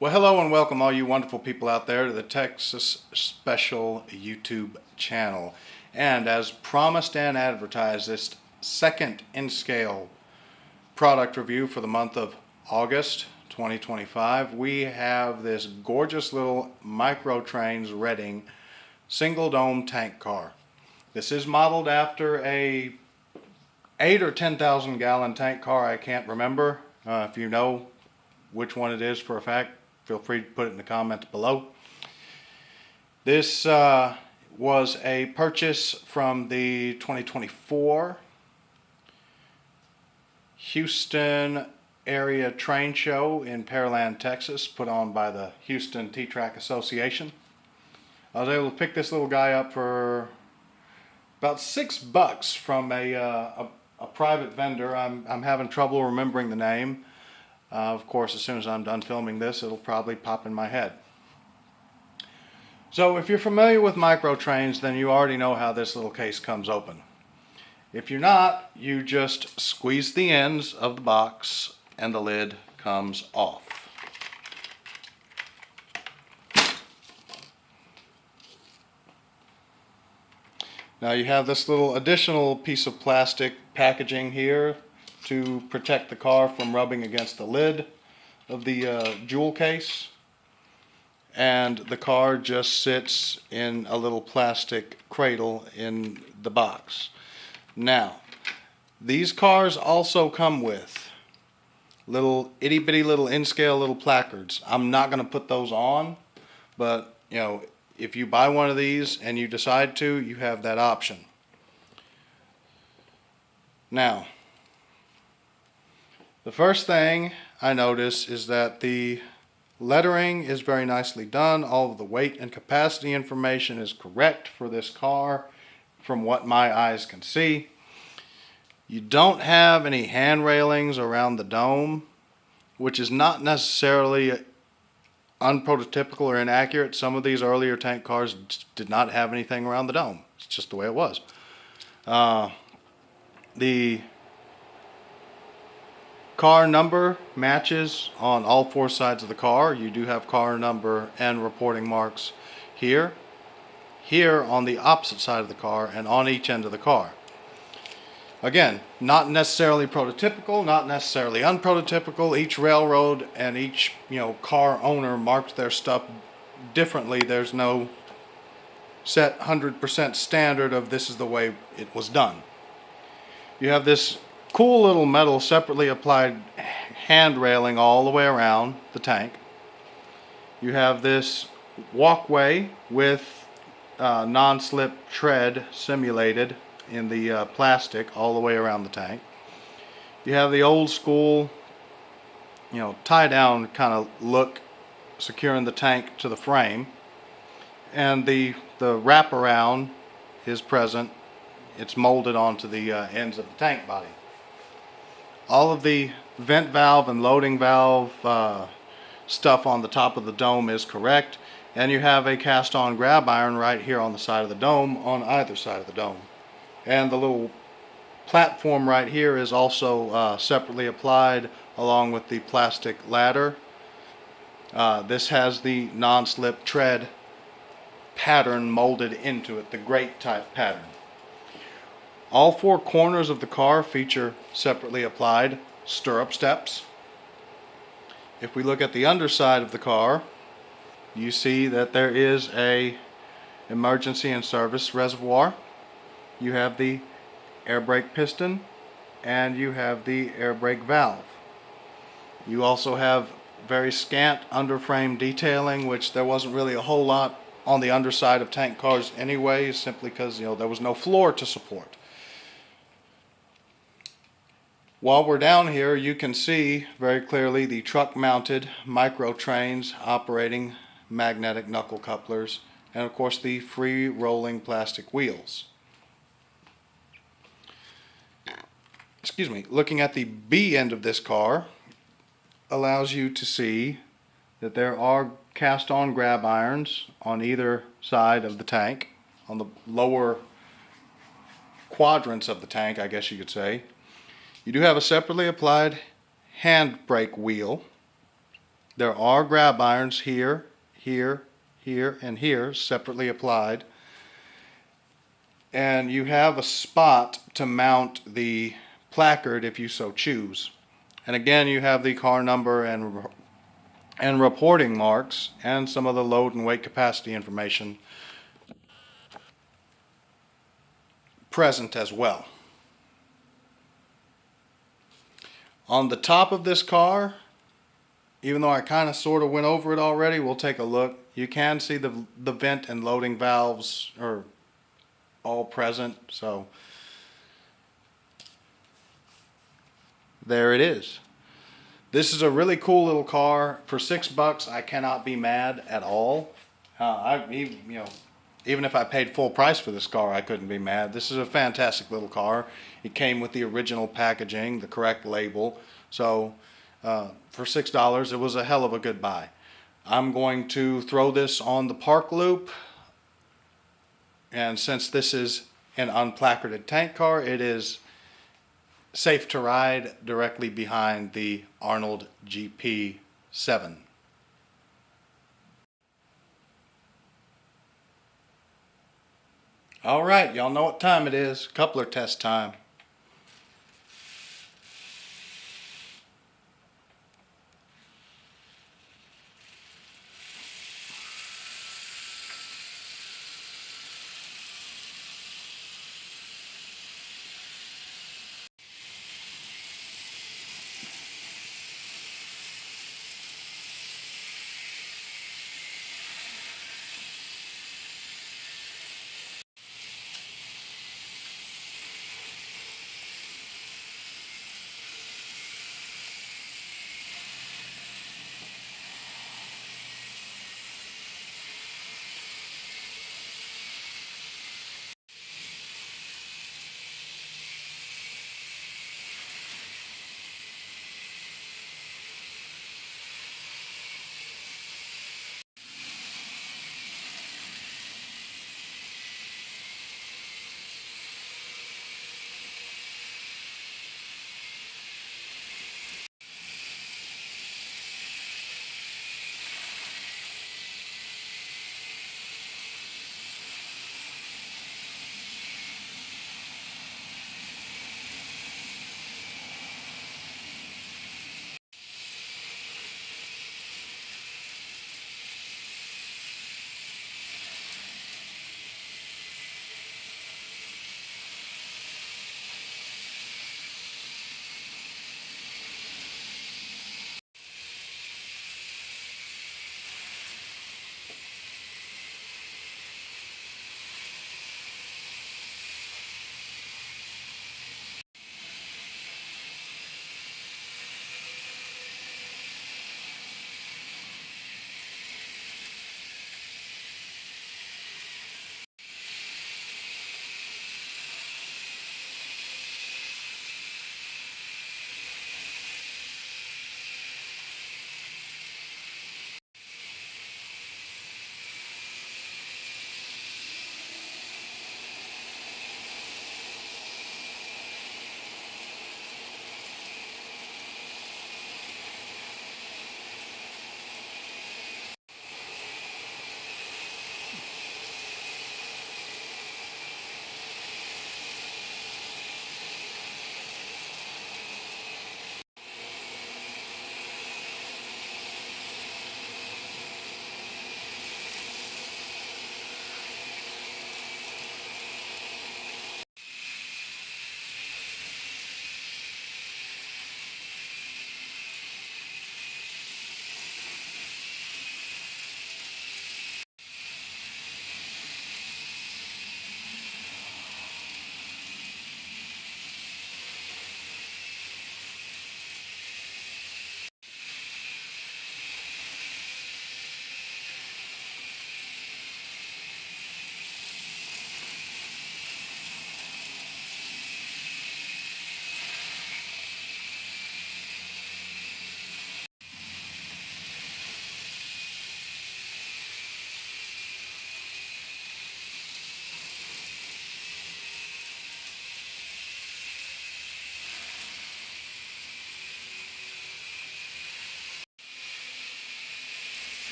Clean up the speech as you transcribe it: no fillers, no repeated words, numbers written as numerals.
Well, hello and welcome all you wonderful people out there to the Texas Special YouTube channel. And as promised and advertised, this second in-scale product review for the month of August 2025, we have this gorgeous little Microtrains Redding single dome tank car. This is modeled after a 8 or 10,000 gallon tank car. I can't remember. If you know which one it is for a fact, feel free to put it in the comments below. This was a purchase from the 2024 Houston area train show in Pearland, Texas, put on by the Houston T-Track Association. I was able to pick this little guy up for about $6 from a private vendor. I'm having trouble remembering the name. Of course, as soon as I'm done filming this, it'll probably pop in my head. So if you're familiar with Microtrains, then you already know how this little case comes open. If you're not, you just squeeze the ends of the box and the lid comes off. Now you have this little additional piece of plastic packaging here to protect the car from rubbing against the lid of the jewel case, and the car just sits in a little plastic cradle in the box. Now, these cars also come with little itty bitty little in-scale little placards. I'm not going to put those on, but you know, if you buy one of these and you decide to, you have that option. Now, the first thing I notice is that the lettering is very nicely done. All of the weight and capacity information is correct for this car from what my eyes can see. You don't have any hand railings around the dome, which is not necessarily unprototypical or inaccurate. Some of these earlier tank cars did not have anything around the dome. It's just the way it was. The car number matches on all four sides of the car. You do have car number and reporting marks here on the opposite side of the car, and on each end of the car. Again, not necessarily prototypical, not necessarily unprototypical. Each railroad and each car owner marked their stuff differently. There's no set 100% standard of this is the way it was done. You have this cool little metal separately applied hand railing all the way around the tank. You have this walkway with non-slip tread simulated in the plastic all the way around the tank. You have the old school tie down kind of look securing the tank to the frame, and the wraparound is present. It's molded onto the ends of the tank body. All of the vent valve and loading valve stuff on the top of the dome is correct, and you have a cast on grab iron right here on the side of the dome on either side of the dome. And the little platform right here is also separately applied along with the plastic ladder. This has the non-slip tread pattern molded into it, the grate type pattern. All four corners of the car feature separately applied stirrup steps. If we look at the underside of the car, you see that there is a emergency and service reservoir. You have the air brake piston, and you have the air brake valve. You also have very scant underframe detailing, which there wasn't really a whole lot on the underside of tank cars anyway, simply because there was no floor to support. While we're down here, you can see very clearly the truck-mounted Microtrains operating magnetic knuckle couplers, and of course the free rolling plastic wheels. Excuse me, looking at the B end of this car allows you to see that there are cast on grab irons on either side of the tank, on the lower quadrants of the tank, I guess you could say. You do have a separately applied hand brake wheel There are grab irons here, here, here, and here, separately applied. And you have a spot to mount the placard if you so choose. And again, you have the car number and reporting marks and some of the load and weight capacity information present as well. On the top of this car, even though I kind of sort of went over it already, we'll take a look. You can see the vent and loading valves are all present, so there it is. This is a really cool little car. For $6, I cannot be mad at all. Even if I paid full price for this car, I couldn't be mad. This is a fantastic little car. It came with the original packaging, the correct label. So for $6, it was a hell of a good buy. I'm going to throw this on the park loop. And since this is an unplacarded tank car, it is safe to ride directly behind the Arnold GP7. All right, y'all know what time it is. Coupler test time.